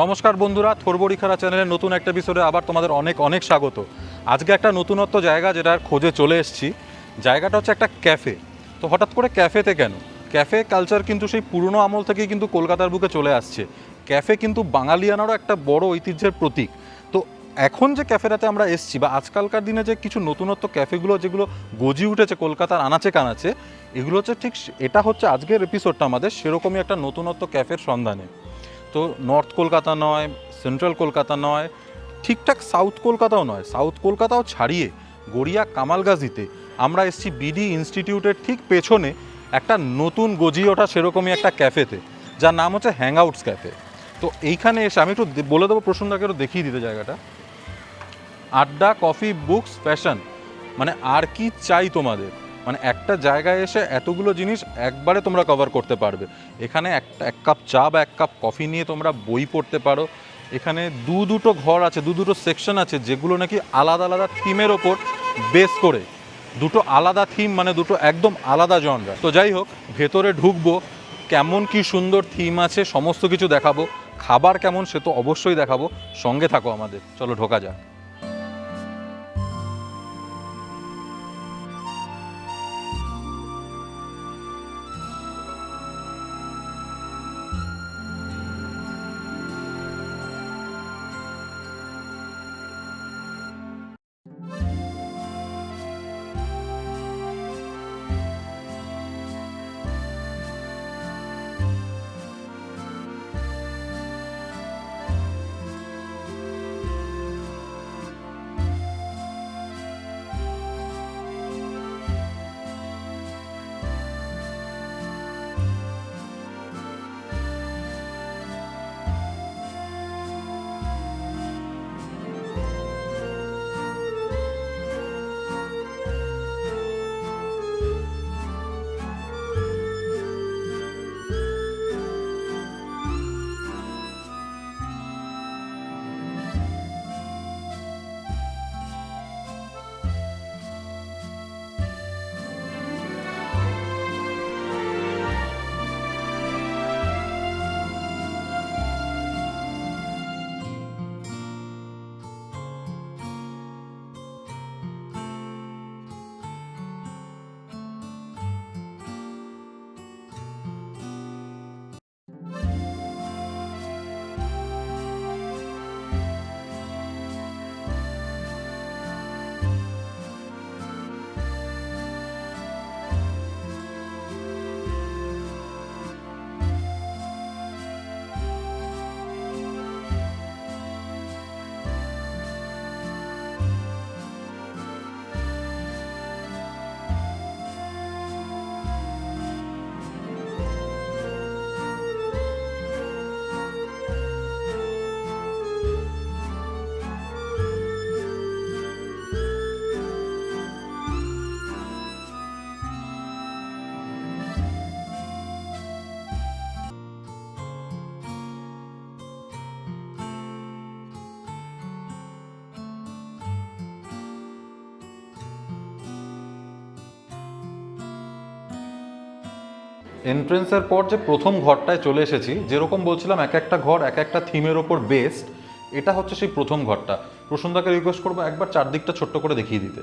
নমস্কার বন্ধুরা, থোরবড়িখারা চ্যানেলের নতুন একটা এপিসোডে আবার তোমাদের অনেক অনেক স্বাগত। আজকে একটা নতুনত্ব জায়গা যেটার খোঁজে চলে এসেছি। জায়গাটা হচ্ছে একটা ক্যাফে। তো হঠাৎ করে ক্যাফেতে কেন? ক্যাফে কালচার কিন্তু সেই পুরনো আমল থেকেই কিন্তু কলকাতার বুকে চলে আসছে। ক্যাফে কিন্তু বাঙালিয়ানারও একটা বড় ঐতিহ্যের প্রতীক। তো এখন যে ক্যাফেটাতে আমরা এসেছি বা আজকালকার দিনে যে কিছু নতুনত্ব ক্যাফেগুলো যেগুলো গজি উঠেছে কলকাতার আনাচে কানাচে, এগুলো হচ্ছে ঠিক এটা হচ্ছে আজকের এপিসোডটা আমাদের সেরকমই একটা নতুনত্ব ক্যাফের সন্ধানে। তো নর্থ কলকাতা নয়, সেন্ট্রাল কলকাতা নয়, ঠিকঠাক সাউথ কলকাতাও নয়, সাউথ কলকাতাও ছাড়িয়ে গড়িয়া কামালগাজিতে আমরা এসেছি বিডি ইনস্টিটিউটের ঠিক পেছনে একটা নতুন গজিয়ে ওঠা সেরকমই একটা ক্যাফেতে, যার নাম হচ্ছে হ্যাংআউটস ক্যাফে। তো এইখানে এসে আমি একটু বলে দেবো, প্রসন্নকে একটু দেখিয়ে দিতে জায়গাটা। আড্ডা, কফি, বুকস, ফ্যাশন, মানে আর কি চাই তোমাদের? মানে একটা জায়গায় এসে এতগুলো জিনিস একবারে তোমরা কভার করতে পারবে। এখানে এক কাপ চা বা এক কাপ কফি নিয়ে তোমরা বই পড়তে পারো। এখানে দুটো ঘর আছে, দুটো সেকশন আছে, যেগুলো নাকি আলাদা আলাদা থিমের ওপর বেস করে, দুটো আলাদা থিম, মানে দুটো একদম আলাদা জনরা। তো যাই হোক, ভেতরে ঢুকবো, কেমন কি সুন্দর থিম আছে সমস্ত কিছু দেখাবো। খাবার কেমন সে তো অবশ্যই দেখাবো, সঙ্গে থাকো আমাদের। চলো ঢোকা যাক। এন্ট্রেন্সের পর যে প্রথম ঘরটায় চলে এসেছি, যেরকম বলছিলাম এক একটা ঘর এক একটা থিমের ওপর বেসড, এটা হচ্ছে সেই প্রথম ঘরটা। প্রসন্নদাকে রিকোয়েস্ট করবো একবার চারদিকটা ছোট্ট করে দেখিয়ে দিতে।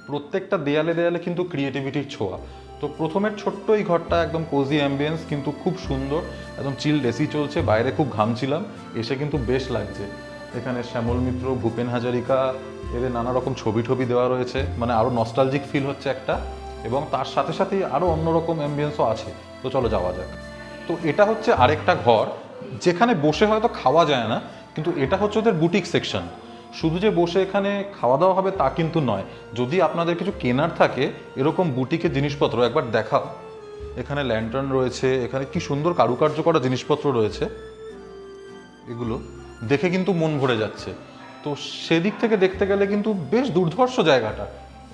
প্রত্যেকটা দেয়ালে দেয়ালে কিন্তু ক্রিয়েটিভিটির ছোঁয়া। তো প্রথমের ছোট্ট এই ঘরটা একদম কোজি অ্যাম্বিয়েন্স, কিন্তু খুব সুন্দর, একদম চিল এসি চলছে, বাইরে খুব ঘামছিলাম, এসে কিন্তু বেশ লাগছে। এখানে শ্যামল মিত্র, ভূপেন হাজারিকা এদের নানা রকম ছবি টবি দেওয়া রয়েছে, মানে আরও নস্টালজিক ফিল হচ্ছে একটা, এবং তার সাথে সাথেই আরও অন্যরকম অ্যাম্বিয়েন্সও আছে। তো চলো যাওয়া যাক। তো এটা হচ্ছে আরেকটা ঘর যেখানে বসে হয়তো খাওয়া যায় না, কিন্তু এটা হচ্ছে ওদের বুটিক সেকশন। শুধু যে বসে এখানে খাওয়া দাওয়া হবে তা কিন্তু নয়, যদি আপনাদের কিছু কেনার থাকে এরকম বুটিকের জিনিসপত্র একবার দেখাও। এখানে ল্যান্টার্ন রয়েছে, এখানে কি সুন্দর কারুকার্য করা জিনিসপত্র রয়েছে, এগুলো দেখে কিন্তু মন ভরে যাচ্ছে। তো সেদিক থেকে দেখতে গেলে কিন্তু বেশ দুর্ধর্ষ জায়গাটা।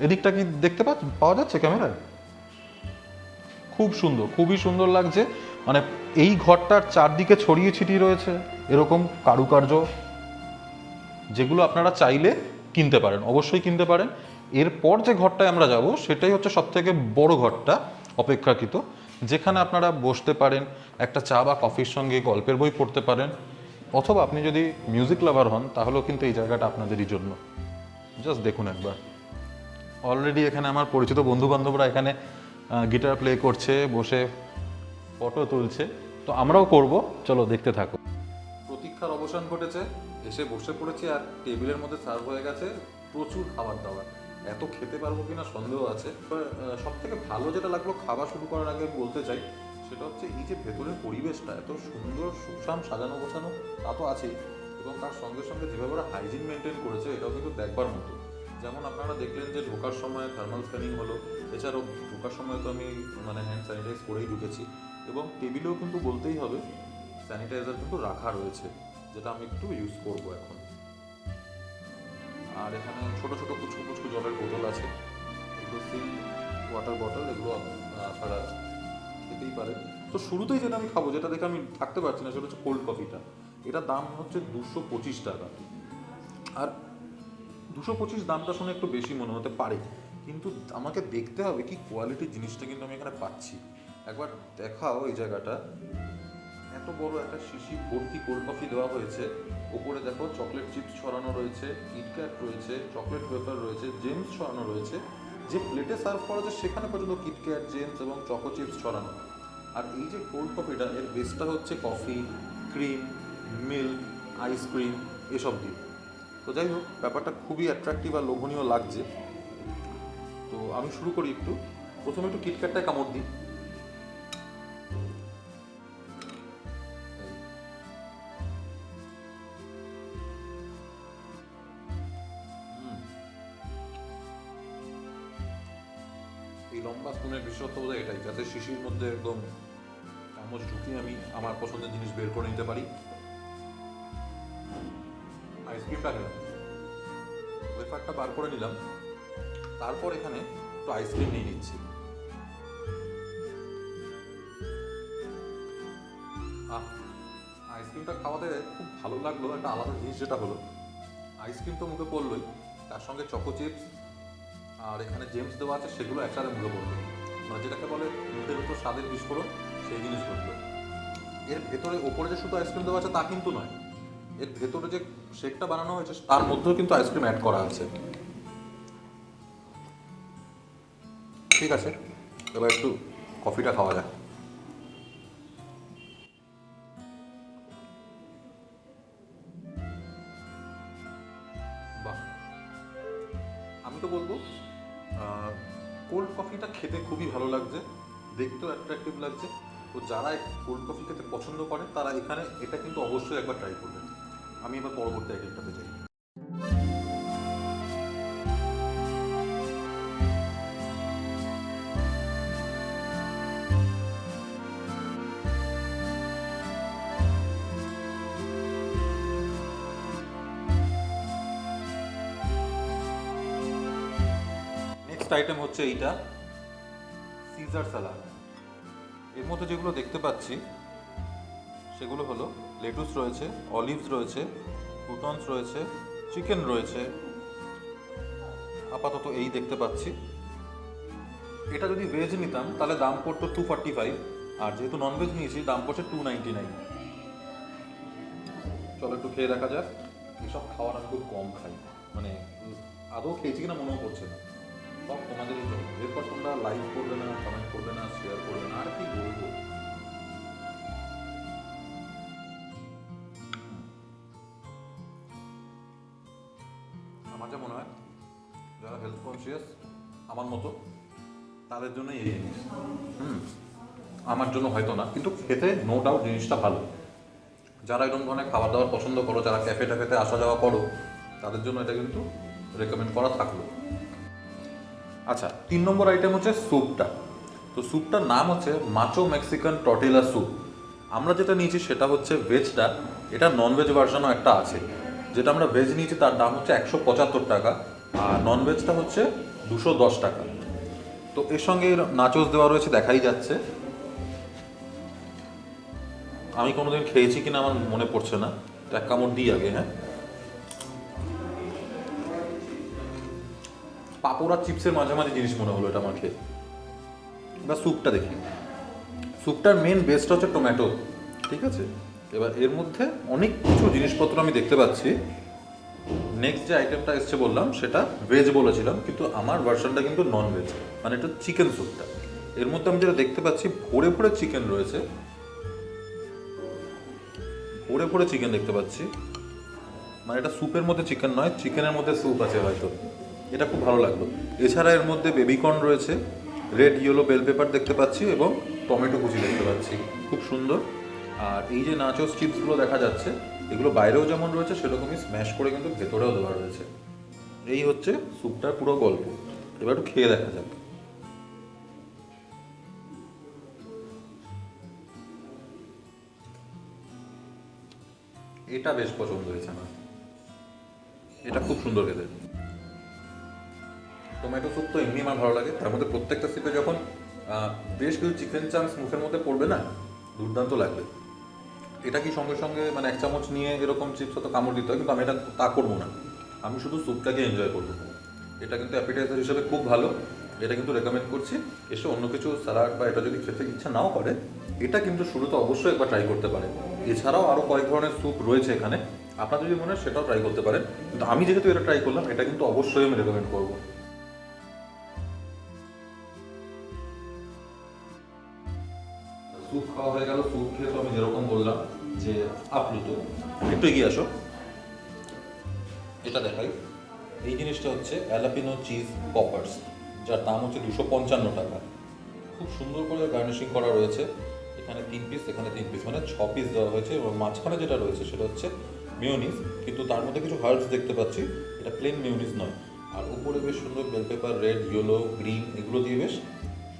এদিকটা কি দেখতে পাওয়া যাচ্ছে ক্যামেরায়? খুব সুন্দর, খুবই সুন্দর লাগছে। মানে এই ঘরটার চারদিকে ছড়িয়ে ছিটিয়ে রয়েছে এরকম কারুকার্য, যেগুলো আপনারা চাইলে কিনতে পারেন, অবশ্যই কিনতে পারেন। এরপর যে ঘরটায় আমরা যাব সেটাই হচ্ছে সব থেকে বড় ঘরটা। অপেক্ষাকৃত, যেখানে আপনারা বসতে পারেন, একটা চা বা কফির সঙ্গে গল্পের বই পড়তে পারেন, অথবা আপনি যদি মিউজিক লাভার হন তাহলেও কিন্তু এই জায়গাটা আপনাদেরই জন্য। জাস্ট দেখুন একবার, অলরেডি এখানে আমার পরিচিত বন্ধু বান্ধবরা এখানে গিটার প্লে করছে, বসে ফটো তুলছে, তো আমরাও করব, চলো দেখতে থাকো। প্রতীক্ষার অবসান ঘটেছে, এসে বসে পড়েছি আর টেবিলের মধ্যে সার্ভ হয়ে গেছে প্রচুর খাবার দাবার। এত খেতে পারবো কিনা সন্দেহ আছে। সব থেকে ভালো যেটা লাগলো খাবার শুরু করার আগে আমি বলতে চাই, সেটা হচ্ছে এই যে ভেতরের পরিবেশটা এত সুন্দর সুঠাম সাজানো গোছানো, তা তো আছেই, এবং তার সঙ্গে সঙ্গে যেভাবে ওরা হাইজিন মেনটেন করেছে এটাও কিন্তু দেখবার মতো। যেমন আপনারা দেখলেন যে ঢোকার সময় থার্মাল স্ক্যানিং হলো, এছাড়াও ঢোকার সময় তো আমি হ্যান্ড স্যানিটাইজ করেই ঢুকেছি, এবং টেবিলেও কিন্তু বলতেই হবে স্যানিটাইজার কিন্তু রাখা রয়েছে, যেটা আমি একটু ইউজ করব এখন। আর এখানে ছোট ছোট কুচকু কুচকু জলের বোতল আছে, এগুলো সিল ওয়াটার বটল, এগুলো ছাড়া খেতেই পারে। তো শুরুতেই যেটা আমি খাবো, যেটা দেখে আমি থাকতে পারছি না, সেটা হচ্ছে কোল্ড কফিটা। এটার দাম হচ্ছে 225 টাকা। আর 225 দামটা শুনে একটু বেশি মনে হতে পারে, কিন্তু আমাকে দেখতে হবে কি কোয়ালিটির জিনিসটা কিন্তু আমি এখানে পাচ্ছি। একবার দেখাও এই জায়গাটা, এত বড় একটা শিশি ভর্তি কোল্ড কফি দেওয়া হয়েছে। ওপরে দেখো চকলেট চিপস ছড়ানো রয়েছে, কিটক্যাট রয়েছে, চকলেট ওয়েফার রয়েছে, জেমস ছড়ানো রয়েছে। যে প্লেটে সার্ভ করা যায় সেখানে পর্যন্ত কিটক্যাট, জেমস এবং চকো চিপস ছড়ানো। আর এই যে কোল্ড কফিটা, এর বেসটা হচ্ছে কফি, ক্রিম, মিল্ক, আইসক্রিম এসব দিয়ে। তো যাই হোক, ব্যাপারটা খুবই অ্যাট্রাকটিভ আর লোভনীয় লাগছে। তো আমি শুরু করি একটু, প্রথমে একটু কিটক্যাটটায় কামড় দিই। এই লম্বা স্পুনের বিশেষত্ব বোধহয় এটাই, যাতে শিশির মধ্যে একদম চামচ ঢুকিয়ে আমি আমার পছন্দের জিনিস বের করে নিতে পারি। আইসক্রিমটা খেলাম, ওয়েফারটা বার করে নিলাম, তারপর এখানে একটু আইসক্রিম নিয়ে নিচ্ছি। আইসক্রিমটা খাওয়াতে খুব ভালো লাগলো। একটা আলাদা জিনিস যেটা হলো, আইসক্রিম তো মুখে পড়লোই, তার সঙ্গে চকো চিপস আর এখানে জেমস দেওয়া আছে, সেগুলো একসাথে মুখে পড়লো, মানে যেটাকে বলে মুখের ভিতর স্বাদের বিস্ফোরণ, সেই জিনিস ঘটলো। এর ভেতরে ওপরে যে শুধু আইসক্রিম দেওয়া আছে তা কিন্তু নয়, এর ভেতরে যে শেকটা বানানো হয়েছে তার মধ্যেও কিন্তু আইসক্রিম অ্যাড করা আছে। ঠিক আছে, এবার একটু কফিটা খাওয়া যাক। বাহ, আমি তো বলবো কোল্ড কফিটা খেতে খুবই ভালো লাগছে, দেখতেও অ্যাট্রাকটিভ লাগছে। তো যারা কোল্ড কফি খেতে পছন্দ করে তারা এখানে এটা কিন্তু অবশ্যই একবার ট্রাই করবেন। আমি এবার পরবর্তী আইটেমটাতে যাই। নেক্সট আইটেম হচ্ছে এইটা, সিজার সালাড। এর মধ্যে যেগুলো দেখতে পাচ্ছি সেগুলো হলো লেটুস রয়েছে, অলিভস রয়েছে, ক্রুটনস রয়েছে, চিকেন রয়েছে, আপাতত এই দেখতে পাচ্ছি। এটা যদি ভেজ নিতাম তাহলে দাম পড়তো 245, আর যেহেতু ননভেজ নিয়েছি দাম পড়ছে 299। চলো একটু খেয়ে দেখা যাক। এসব খাওয়ার আমি খুব কম খাই, মানে আদৌ খেয়েছি কিনা মনেও পড়ছে না। সব তোমাদেরই জন্য, এরপর তোমরা লাইক করবে না, কমেন্ট করবে না, শেয়ার করবে না, আর কি বলবো। আমার যা মনে হয় যারা হেলথ কনসিয়াস আমার মতো তাদের জন্যই এই জিনিস। আমার জন্য হয়তো না, কিন্তু খেতে নো ডাউট জিনিসটা ভালো। যারা এরকম ধরনের খাবার দাবার পছন্দ করো, যারা ক্যাফে ট্যাফেতে আসা যাওয়া করো, তাদের জন্য এটা কিন্তু রেকমেন্ড করা থাকলো। আচ্ছা, 3 নম্বর আইটেম হচ্ছে স্যুপটা। তো স্যুপটার নাম হচ্ছে মাচো মেক্সিকান টর্টিলা স্যুপ। আমরা যেটা নিয়েছি সেটা হচ্ছে ভেজটা, এটা ননভেজ ভার্সনও একটা আছে। যেটা আমরা ভেজ নিয়েছি তার দাম হচ্ছে 175 টাকা, আর ননভেজটা হচ্ছে 210 টাকা। তো এর সঙ্গে নাচোস দেওয়া রয়েছে, দেখাই যাচ্ছে। আমি কোনোদিন খেয়েছি কিনা আমার মনে পড়ছে না, তো এক কামড় দিই আগে। হ্যাঁ, পাপড় আর চিপসের মাঝামাঝি জিনিস মনে হলো এটা আমার খেয়ে। এবার স্যুপটা দেখি। স্যুপটার মেন বেসটা হচ্ছে টমেটো, ঠিক আছে। এবার এর মধ্যে অনেক কিছু জিনিসপত্র আমি দেখতে পাচ্ছি। নেক্সট যে আইটেমটা এসছে বললাম সেটা ভেজ বলেছিলাম, কিন্তু আমার ভার্সনটা কিন্তু নন ভেজ, মানে এটা চিকেন স্যুপটা। এর মধ্যে আমি যেটা দেখতে পাচ্ছি ভরে ভরে চিকেন রয়েছে, ভরে ভরে চিকেন দেখতে পাচ্ছি। মানে এটা স্যুপের মধ্যে চিকেন নয়, চিকেনের মধ্যে স্যুপ আছে হয়তো। এটা খুব ভালো লাগলো। এছাড়া এর মধ্যে বেবিকর্ন রয়েছে, রেড ইয়েলো বেল পেপার দেখতে পাচ্ছি এবং টমেটো কুচি দেখতে পাচ্ছি, খুব সুন্দর। আর এই যে নাচোস চিপসগুলো দেখা যাচ্ছে, এগুলো বাইরেও যেমন রয়েছে সেরকমই স্ম্যাশ করে কিন্তু ভেতরেও দেওয়া রয়েছে। এই হচ্ছে স্যুপটার পুরো গল্প। এবার একটু খেয়ে দেখা যাক। এটা বেশ পছন্দ হয়েছে আমার, এটা খুব সুন্দর খেতে। টমেটো স্যুপ তো এমনি আমার ভালো লাগে, তার মধ্যে প্রত্যেকটা সিপে যখন বেশ কিছু চিকেন চাংস মুখের মধ্যে পড়বে না, দুর্দান্ত লাগবে। এটা কি সঙ্গে সঙ্গে মানে এক চামচ নিয়ে এরকম চিপস তো কামড় দিতে হয়, কিন্তু আমি এটা তা করবো না, আমি শুধু স্যুপটাকে এনজয় করবো। এটা কিন্তু অ্যাপিটাইজার হিসেবে খুব ভালো, এটা কিন্তু রেকমেন্ড করছি। এসে অন্য কিছু স্যালাড বা এটা যদি খেতে ইচ্ছা নাও করে, এটা কিন্তু শুরুতে অবশ্যই একবার ট্রাই করতে পারে। এছাড়াও আরও কয়েক ধরনের স্যুপ রয়েছে এখানে, আপনার যদি মনে হয় সেটাও ট্রাই করতে পারেন, কিন্তু আমি যেহেতু এটা ট্রাই করলাম, এটা কিন্তু অবশ্যই আমি রেকমেন্ড করবো। স্যুপ খাওয়া হয়ে গেল। স্যুপ খেয়ে তো আমি যেরকম বললাম যে আপ্লুত। একটু এগিয়ে আসো, এটা দেখাই। এই জিনিসটা হচ্ছে অ্যালাপিনো চিজ পপার্স, যার দাম হচ্ছে 255 টাকা। খুব সুন্দর করে গার্নিশিং করা রয়েছে। এখানে 3 পিস, এখানে 3 পিস, মানে 6 পিস দেওয়া হয়েছে। এবং মাঝখানে যেটা রয়েছে সেটা হচ্ছে মিওনিজ, কিন্তু তার মধ্যে কিছু হার্বস দেখতে পাচ্ছি, এটা প্লেন মিওনিজ নয়। আর উপরে বেশ সুন্দর bell pepper, red, yellow, green এগুলো দিয়ে বেশ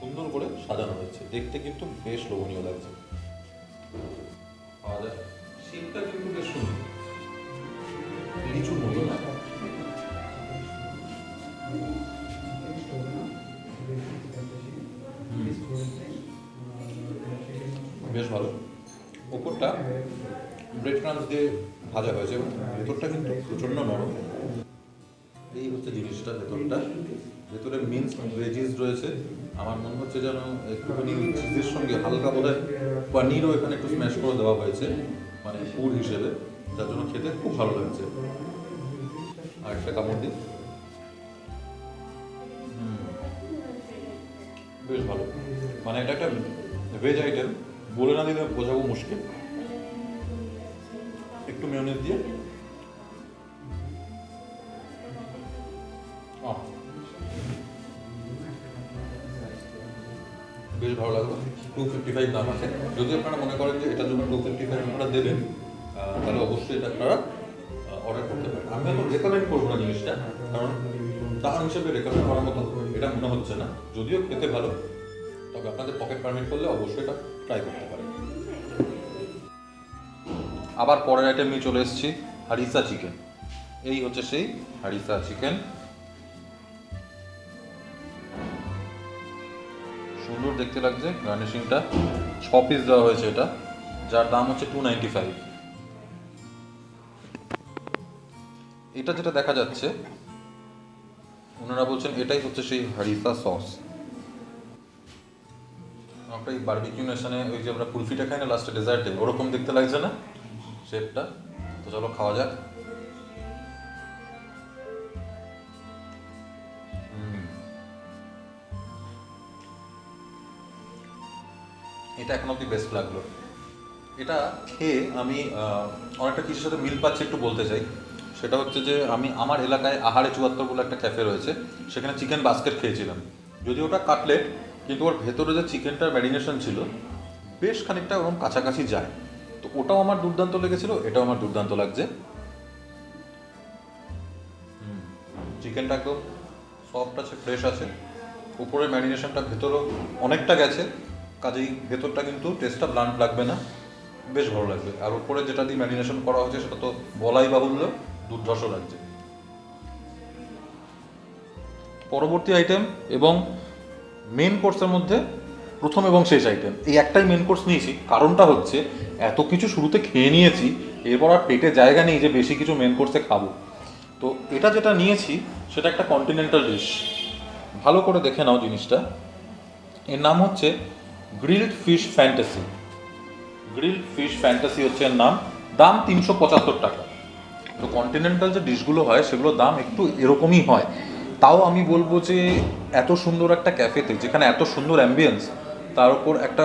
সুন্দর করে সাজানো হয়েছে, দেখতে কিন্তু বেশ লোভনীয় লাগছে। খাওয়া যায়। শীতটা কিন্তু বেশ সুন্দর, লিচুর মতো না? বেশ ভালো। উপরটা ব্রেড ক্রাম্স দিয়ে ভাজা হয়েছে এবং ভেতরটা কিন্তু প্রচণ্ড নরম। এই হচ্ছে জিনিসটা, ভেতরটা, ভেতরে মিন্স ভেজিস রয়েছে। আমার মনে হচ্ছে যেন একটুখানি চিজের সঙ্গে হালকা বোধহয় পনিরও এখানে একটু স্ম্যাশ করে দেওয়া হয়েছে, মানে পুর হিসেবে, যার জন্য খেতে খুব ভালো লাগছে। আর একটা কামড় দিই। বেশ ভালো, মানে এটা একটা ভেজ আইটেম, বলে না দিলে বোঝাবো মুশকিল। একটু মেয়োনিজ দিয়ে বেশ ভালো লাগলো। 255 দাম আছে। যদি আপনারা মনে করেন যে এটার জন্য 255 আপনারা দেবেন, তাহলে অবশ্যই এটা আপনারা অর্ডার করতে পারেন। আমি এখন রেকমেন্ড করবো না জিনিসটা, কারণ দাম হিসেবে রেকমেন্ড করার মতো এটা মনে হচ্ছে না। যদিও খেতে ভালো, তবে আপনাদের পকেট পারমিট করলে অবশ্যই এটা ট্রাই করতে পারেন। আবার পরের আইটেম নিয়ে চলে এসেছি, হারিসা চিকেন। এই হচ্ছে সেই হারিসা চিকেন। সুন্দর দেখতে লাগছে গার্নিশিংটা। 6 পিস দেওয়া হয়েছে এটা, যার দাম হচ্ছে 295। এটা যেটা দেখা যাচ্ছে, ওনারা বলছেন এটাই হচ্ছে সেই হারিসা সস। একটা এই বারবিকিউ নেশনে ওই যে আমরা কুলফিটা খাই না লাস্টে ডেজার্টে, ওরকম দেখতে লাগছে না শেপটা? তো চলো খাওয়া যাক। এটা এখন অব্দি বেস্ট লাগলো। এটা খেয়ে আমি অনেকটা কিছুর সাথে মিল পাচ্ছি একটু বলতে চাই। সেটা হচ্ছে যে আমি আমার এলাকায় আহারে 74 বলে একটা ক্যাফে রয়েছে, সেখানে চিকেন বাস্কেট খেয়েছিলাম। যদিও ওটা কাটলেট, কিন্তু ওর ভেতরে যে চিকেনটার ম্যারিনেশন ছিল বেশ খানিকটা ওরকম কাছাকাছি যায়। তো ওটাও আমার দুর্দান্ত লেগেছিল, এটাও আমার দুর্দান্ত লাগছে। চিকেনটা একদম সফট আছে, ফ্রেশ আছে, উপরের ম্যারিনেশনটা ভেতরও অনেকটা গেছে, কাজেই ভেতরটা কিন্তু টেস্টটা ব্লান্ট লাগবে না, বেশ ভালো লাগবে। আর উপরে যেটা দিয়ে ম্যারিনেশন করা হয়েছে সেটা তো বলাই বাহুল্য, দুর্ধর্ষ লাগছে। পরবর্তী আইটেম এবং মেন কোর্সের মধ্যে প্রথম এবং শেষ আইটেম, এই একটাই মেন কোর্স নিয়েছি। কারণটা হচ্ছে এত কিছু শুরুতে খেয়ে নিয়েছি, এরপর আর পেটে জায়গা নেই যে বেশি কিছু মেন কোর্সে খাবো। তো এটা যেটা নিয়েছি সেটা একটা কন্টিনেন্টাল ডিশ। ভালো করে দেখে নাও জিনিসটা। এর নাম হচ্ছে grilled fish fantasy. Grilled fish fantasy হচ্ছে এর নাম। দাম 375 টাকা। তো কন্টিনেন্টাল যে ডিশগুলো হয় সেগুলোর দাম একটু এরকমই হয়। তাও আমি বলবো যে এত সুন্দর একটা ক্যাফেতে, যেখানে এত সুন্দর অ্যাম্বিয়েন্স, তার উপর একটা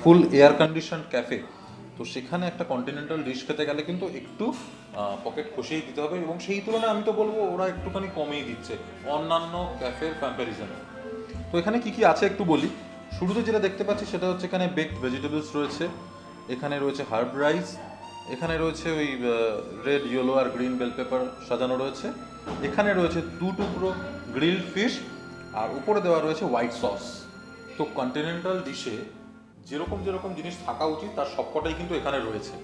ফুল এয়ার কন্ডিশন ক্যাফে, তো সেখানে একটা কন্টিনেন্টাল ডিশ খেতে গেলে কিন্তু একটু পকেট খসিয়েই দিতে হবে, এবং সেই তুলনায় আমি তো বলবো ওরা একটুখানি কমেই দিচ্ছে অন্যান্য ক্যাফের কম্প্যারিজনে। তো এখানে কি কি আছে একটু বলি। শুরুতে যেটা দেখতে পাচ্ছি সেটা হচ্ছে এখানে বেকড ভেজিটেবলস রয়েছে, এখানে রয়েছে হার্ব রাইস, এখানে রয়েছে ওই রেড, ইয়েলো আর গ্রিন বেল পেপার সাজানো রয়েছে, এখানে রয়েছে 2 টুকরো গ্রিলড ফিশ, আর উপরে দেওয়া রয়েছে হোয়াইট সস। তো কন্টিনেন্টাল ডিশে যেরকম যেরকম জিনিস থাকা উচিত তার সবকটাই কিন্তু এখানে রয়েছে।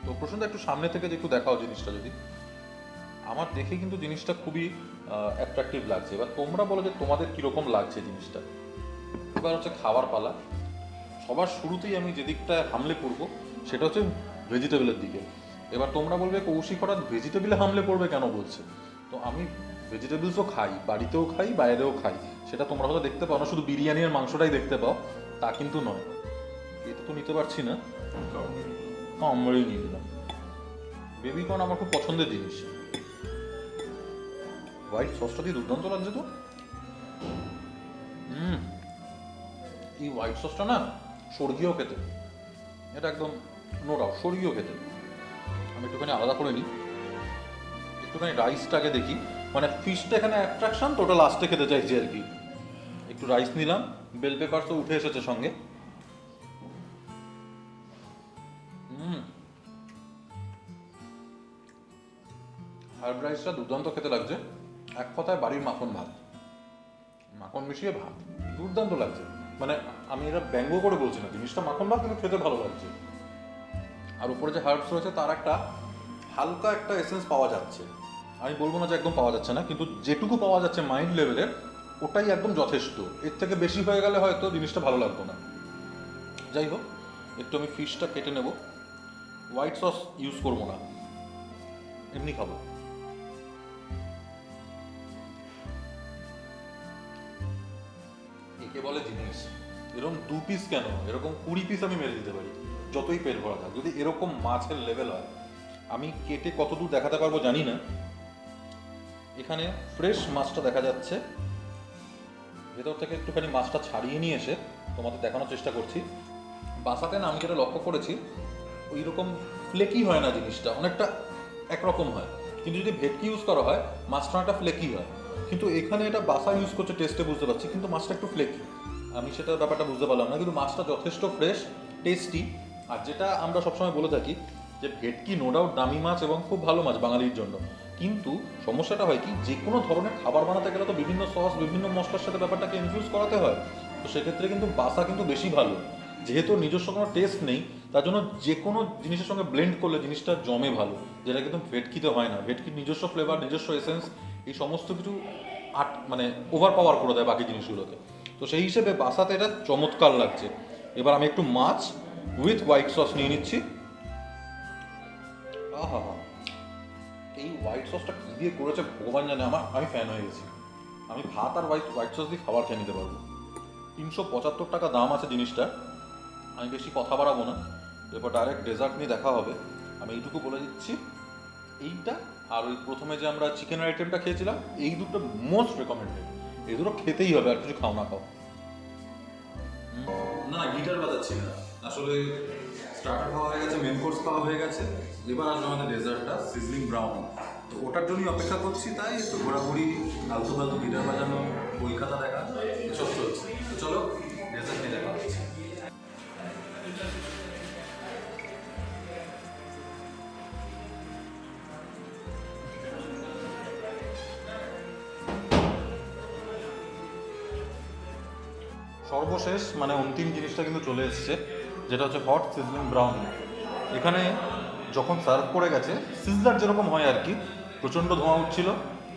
তো প্রশ্নটা একটু সামনে থেকে যে একটু দেখাও জিনিসটা, যদি আমার দেখে কিন্তু জিনিসটা খুবই অ্যাট্রাকটিভ লাগছে। এবার তোমরা বলো যে তোমাদের কীরকম লাগছে জিনিসটা। এবার হচ্ছে খাবার পালা। সবার শুরুতেই আমি যেদিকটায় হামলে পড়বো সেটা হচ্ছে ভেজিটেবলের দিকে। এবার তোমরা বলবে কৌশিক হঠাৎ ভেজিটেবলে হামলে পড়বে কেন বলছে। তো আমি ভেজিটেবলসও খাই, বাড়িতেও খাই, বাইরেও খাই। সেটা তোমরা হয়তো দেখতে পাও না, শুধু বিরিয়ানি আর মাংসটাই দেখতে পাও, তা কিন্তু নয়। এটা তো নিতে পারছি না, আমরাই নিয়ে নিলাম। বেবিকর্ন আমার খুব পছন্দের জিনিস। হোয়াইট সসটা দিয়ে দুর্দান্ত লাগছে তো। এই হোয়াইট সসটা না স্বর্গীয় খেতে, এটা একদম নো ডাউট স্বর্গীয় খেতে। আমি একটুখানি আলাদা করে নিই, একটুখানি রাইসটাকে দেখি, মানে ফিশটা এখানে অ্যাট্রাকশন, তো ওটা লাস্টে খেতে চাইছি আর কি। একটু রাইস নিলাম, বেল পেপার তো উঠে এসেছে সঙ্গে। হার্ব রাইসটা দুর্দান্ত খেতে লাগছে। এক কথায় বাড়ির মাখন ভাত, মাখন মিশিয়ে ভাত, দুর্দান্ত লাগছে। মানে আমি এটা ব্যঙ্গ করে বলছি না, জিনিসটা মাখন ভাত কিন্তু খেতে ভালো লাগছে। আর উপরে যে হার্বস রয়েছে তার একটা হালকা একটা এসেন্স পাওয়া যাচ্ছে। আমি বলবো না যে একদম পাওয়া যাচ্ছে না, কিন্তু যেটুকু পাওয়া যাচ্ছে মাইন্ড লেভেলের ওটাই একদম যথেষ্ট। এর থেকে বেশি হয়ে গেলে হয়তো জিনিসটা ভালো লাগতো না। যাই হোক, একটু আমি ফিশটা কেটে নেব। হোয়াইট সস ইউজ করবো না, এমনি খাবো। একে বলে জিনিস। এরকম 2 পিস কেন, এরকম 20 পিস আমি মেরে দিতে পারি, যতই পেট ভরা থাক। যদি এরকম মাছের লেভেল হয়, আমি কেটে কতদূর দেখাতে পারবো জানি না। এখানে ফ্রেশ মাছটা দেখা যাচ্ছে, ভেতর থেকে একটুখানি মাছটা ছাড়িয়ে নিয়ে এসে তোমাদের দেখানোর চেষ্টা করছি। বাসাতে না আমি যেটা লক্ষ্য করেছি, ওই রকম ফ্লেকি হয় না জিনিসটা, অনেকটা একরকম হয়। কিন্তু যদি ভেটকি ইউজ করা হয় মাছটা একটা ফ্লেকি হয়। কিন্তু এখানে এটা বাসা ইউজ করছে, টেস্টে বুঝতে পারছি, কিন্তু মাছটা একটু ফ্লেকি। আমি সেটা ব্যাপারটা বুঝতে পারলাম না, কিন্তু মাছটা যথেষ্ট ফ্রেশ, টেস্টি। আর যেটা আমরা সবসময় বলে থাকি যে ভেটকি নো ডাউট দামি মাছ এবং খুব ভালো মাছ বাঙালির জন্য, কিন্তু সমস্যাটা হয় কি, যে কোনো ধরনের খাবার বানাতে গেলে তো বিভিন্ন সস, বিভিন্ন মশলার সাথে ব্যাপারটাকে ইনফিউজ করাতে হয়। তো সেক্ষেত্রে কিন্তু বাসা কিন্তু বেশি ভালো, যেহেতু নিজস্ব কোনো টেস্ট নেই, তার জন্য যে কোনো জিনিসের সঙ্গে ব্লেন্ড করলে জিনিসটা জমে ভালো, যেটা কিন্তু ভেটকিতে হয় না। ভেটকির নিজস্ব ফ্লেভার, নিজস্ব এসেন্স, এই সমস্ত কিছু মানে ওভার পাওয়ার করে দেয় বাকি জিনিসগুলোকে। তো সেই হিসেবে বাসাতে এটা চমৎকার লাগছে। এবার আমি একটু মাছ উইথ হোয়াইট সস নিয়ে নিচ্ছি। আহা, এই হোয়াইট সসটা কী দিয়ে করেছে ভগবান জানে, আমি ফ্যান হয়ে গেছি। আমি ভাত আর হোয়াইট সস দিয়ে খাবার খেয়ে নিতে পারবো। 375 টাকা দাম আছে জিনিসটা। আমি বেশি কথা বাড়াবো না, এরপর ডাইরেক্ট ডেজার্ট নিয়ে দেখা হবে। আমি এইটুকু বলে দিচ্ছি, এইটা আর ওই প্রথমে যে আমরা চিকেনের আইটেমটা খেয়েছিলাম, এই দুটো মোস্ট রেকমেন্ডেড। এই দুটো খেতেই হবে, আর কিছু খাও না খাও। না, গিটার বাজাচ্ছি না আসলে। স্টার্টার খাওয়া হয়ে গেছে, মেন কোর্স খাওয়া হয়ে গেছে, এবার আসবে আমাদের ডেজার্টটা, সিজলিং ব্রাউন। তো ওটার জন্যই অপেক্ষা করছি, তাই একটু ঘোরাঘুরি, আলতু ফালতু গিটার বাজানো, বই খাতা দেখা, এসব চলছে। তো চলো ডেজার্ট নিয়ে দেখা হচ্ছে। সর্বশেষ মানে অন্তিম জিনিসটা কিন্তু চলে এসেছে, যেটা হচ্ছে হট সিজলিং ব্রাউনি। এখানে যখন সার্ভ করে গেছে, সিজলার যেরকম হয় আর কি, প্রচণ্ড ধোঁয়া উঠছিল,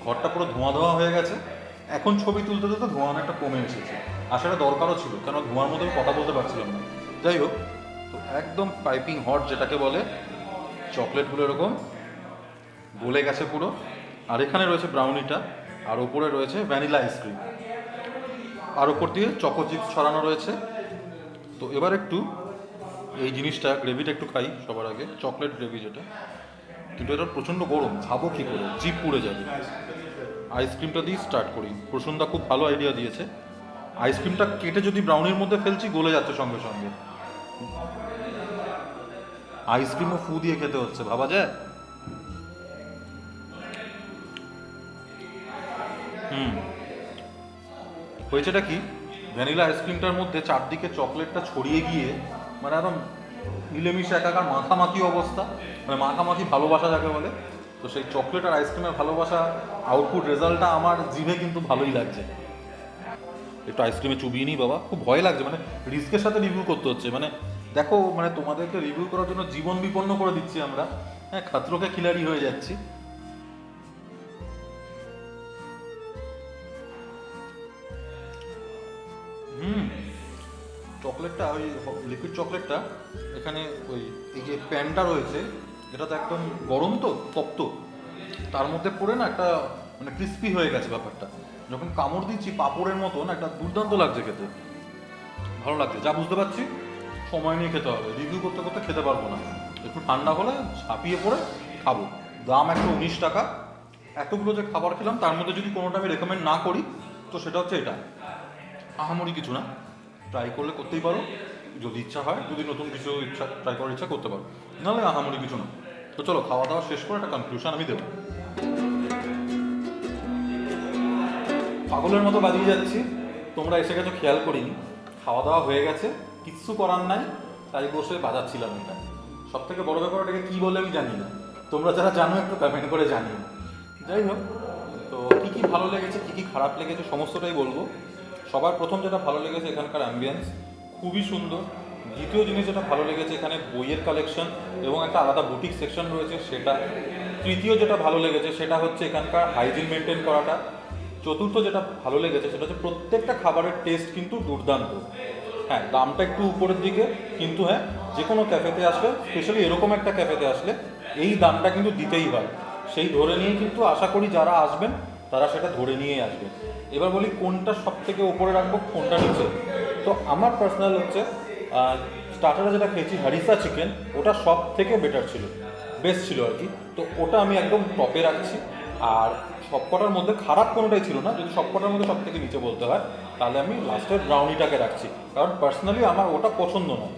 ঘরটা পুরো ধোঁয়া ধোঁয়া হয়ে গেছে। এখন ছবি তুলতে তুলতে ধোঁয়া অনেকটা কমে এসেছে, আর সেটা দরকারও ছিল, কেন ধোঁয়ার মধ্যে আমি কথা বলতে পারছিলাম না। যাই হোক, তো একদম পাইপিং হট যেটাকে বলে, চকলেটগুলো এরকম গলে গেছে পুরো। আর এখানে রয়েছে ব্রাউনিটা, আর ওপরে রয়েছে ভ্যানিলা আইসক্রিম। আর ওপর দিয়ে চকো চিপস ছড়ানো রয়েছে। তো এবার একটু এই জিনিসটা গ্রেভিটা একটু খাই সবার আগে, চকলেট গ্রেভি যেটা, কিন্তু এটা প্রচণ্ড গরম, খাবো কী করে, জিভ পুড়ে যাবে। আইসক্রিমটা দিয়ে স্টার্ট করি। প্রসুন্দা খুব ভালো আইডিয়া দিয়েছে, আইসক্রিমটা কেটে যদি ব্রাউনির মধ্যে ফেলছি গলে যাচ্ছে সঙ্গে সঙ্গে। আইসক্রিমও ফু দিয়ে খেতে হচ্ছে, ভাবা যায়? হয়েছেটা কি, ভ্যানিলা আইসক্রিমটার মধ্যে চারদিকে চকলেটটা ছড়িয়ে গিয়ে মানে একদম মিলেমিশে একাকার মাখামাখি অবস্থা, মানে মাখামাখি ভালোবাসা যাকে বলে। তো সেই চকলেট আর আইসক্রিমের ভালোবাসা আউটপুট রেজাল্টটা আমার জিভে কিন্তু ভালোই লাগছে। একটু আইসক্রিমে চুবিয়ে নিই বাবা, খুব ভয় লাগছে, মানে রিস্কের সাথে রিভিউ করতে হচ্ছে। মানে দেখো, মানে তোমাদেরকে রিভিউ করার জন্য জীবন বিপন্ন করে দিচ্ছি আমরা, হ্যাঁ, খাতরোকে খিলাড়ি হয়ে যাচ্ছি। চকলেটটা, ওই লিকুইড চকলেটটা এখানে ওই এই যে প্যানটা রয়েছে এটা তো একদম গরম, তো তপ্ত, তার মধ্যে পড়ে না একটা মানে ক্রিস্পি হয়ে গেছে ব্যাপারটা। যখন কামড় দিচ্ছি পাঁপড়ের মতন একটা দুর্দান্ত লাগছে খেতে, ভালো লাগছে। যা বুঝতে পারছি সময় নিয়ে খেতে হবে, রিভিউ করতে করতে খেতে পারবো না, একটু ঠান্ডা হলে ছাপিয়ে পড়ে খাবো। দাম 119 টাকা। এতগুলো যে খাবার খেলাম তার মধ্যে যদি কোনোটা আমি রেকমেন্ড না করি তো সেটা হচ্ছে এটা। আহামরি কিছু না, ট্রাই করলে করতেই পারো, যদি ইচ্ছা হয়, যদি নতুন কিছু ইচ্ছা ট্রাই করার ইচ্ছা করতে পারো, নাহলে আহামরি কিছু না। তো চলো খাওয়া দাওয়া শেষ করে একটা কনক্লুশন আমি দেবো। পাগলের মতো বাজিয়ে যাচ্ছি, তোমরা এসে গেছো খেয়াল করিনি, খাওয়া দাওয়া হয়ে গেছে, কিচ্ছু করার নাই, তাই বসে বাজাচ্ছিলাম এটা। সব থেকে বড় ব্যাপার এটাকে কী বলে আমি জানি না, তোমরা যারা জানো একটু কমেন্ট করে জানিও। যাই হোক, তো কী কী ভালো লেগেছে কী কী খারাপ লেগেছে সমস্তটাই বলবো। সবার প্রথম যেটা ভালো লেগেছে এখানকার অ্যাম্বিয়েন্স খুবই সুন্দর। দ্বিতীয় জিনিস যেটা ভালো লেগেছে এখানে বইয়ের কালেকশন এবং একটা আলাদা বুটিক সেকশন রয়েছে সেটা। তৃতীয় যেটা ভালো লেগেছে সেটা হচ্ছে এখানকার হাইজিন মেনটেন করাটা। চতুর্থ যেটা ভালো লেগেছে সেটা হচ্ছে প্রত্যেকটা খাবারের টেস্ট কিন্তু দুর্দান্ত। হ্যাঁ, দামটা একটু উপরের দিকে, কিন্তু হ্যাঁ, যে কোনো ক্যাফেতে আসলে, স্পেশালি এরকম একটা ক্যাফেতে আসলে এই দামটা কিন্তু দিতেই হয়। সেই ধরে নিয়েই কিন্তু আশা করি যারা আসবেন তারা সেটা ধরে নিয়েই আসবে। এবার বলি কোনটা সব থেকে ওপরে রাখবো কোনটা নিচে। তো আমার পার্সোনাল হচ্ছে স্টার্টারে যেটা খেয়েছি হারিসা চিকেন, ওটা সব থেকে বেটার ছিল, বেস্ট ছিল আর কি। তো ওটা আমি একদম টপে রাখছি। আর সবকটার মধ্যে খারাপ কোনোটাই ছিল না, যদি সবকটার মধ্যে সব থেকে নিচে বলতে হয় তাহলে আমি লাস্টের ব্রাউনিটাকে রাখছি, কারণ পার্সোনালি আমার ওটা পছন্দ নয়।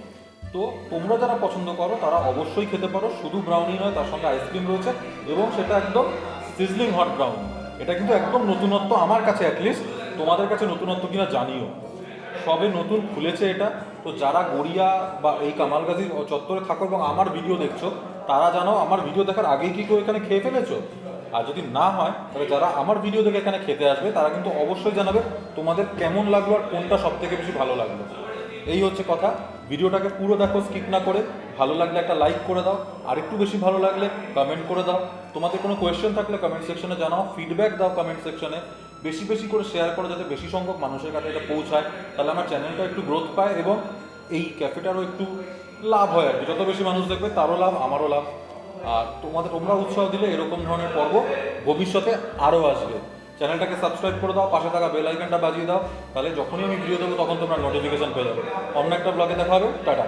তো তোমরা যারা পছন্দ করো তারা অবশ্যই খেতে পারো, শুধু ব্রাউনি নয়, তার সঙ্গে আইসক্রিম রয়েছে এবং সেটা একদম সিজলিং হট ব্রাউনি। এটা কিন্তু একদম নতুনত্ব আমার কাছে, অ্যাটলিস্ট তোমাদের কাছে নতুনত্ব কিনা জানিও। সবে নতুন খুলেছে এটা। তো যারা গড়িয়া বা এই কামালগাজী চত্বরে থাকো এবং আমার ভিডিও দেখছো তারা জানো আমার ভিডিও দেখার আগেই কি কেউ এখানে খেয়ে ফেলেছো। আর যদি না হয় তাহলে যারা আমার ভিডিও দেখে এখানে খেতে আসবে তারা কিন্তু অবশ্যই জানাবে তোমাদের কেমন লাগলো আর কোনটা সব থেকে বেশি ভালো লাগলো। এই হচ্ছে কথা। ভিডিওটাকে পুরো দেখো, স্কিপ না করে। ভালো লাগলে একটা লাইক করে দাও, আর একটু বেশি ভালো লাগলে কমেন্ট করে দাও। তোমাদের কোনো কোয়েশ্চেন থাকলে কমেন্ট সেকশনে জানাও, ফিডব্যাক দাও কমেন্ট সেকশনে। বেশি বেশি করে শেয়ার করো যাতে বেশি সংখ্যক মানুষের কাছে এটা পৌঁছায়, তাহলে আমার চ্যানেলটা একটু গ্রোথ পায় এবং এই ক্যাফেটারও একটু লাভ হয় আর কি। যত বেশি মানুষ দেখবে তারও লাভ, আমারও লাভ। আর তোমরা উৎসাহ দিলে এরকম ধরনের পর্ব ভবিষ্যতে আরও আসবে। চ্যানেলটাকে সাবস্ক্রাইব করে দাও, পাশে থাকা বেল আইকনটা বাজিয়ে দাও, তাহলে যখনই আমি ভিডিও দেবো তখন তোমরা নোটিফিকেশন পেয়ে যাবে। অন্য একটা ব্লগে দেখা হবে, টাটা।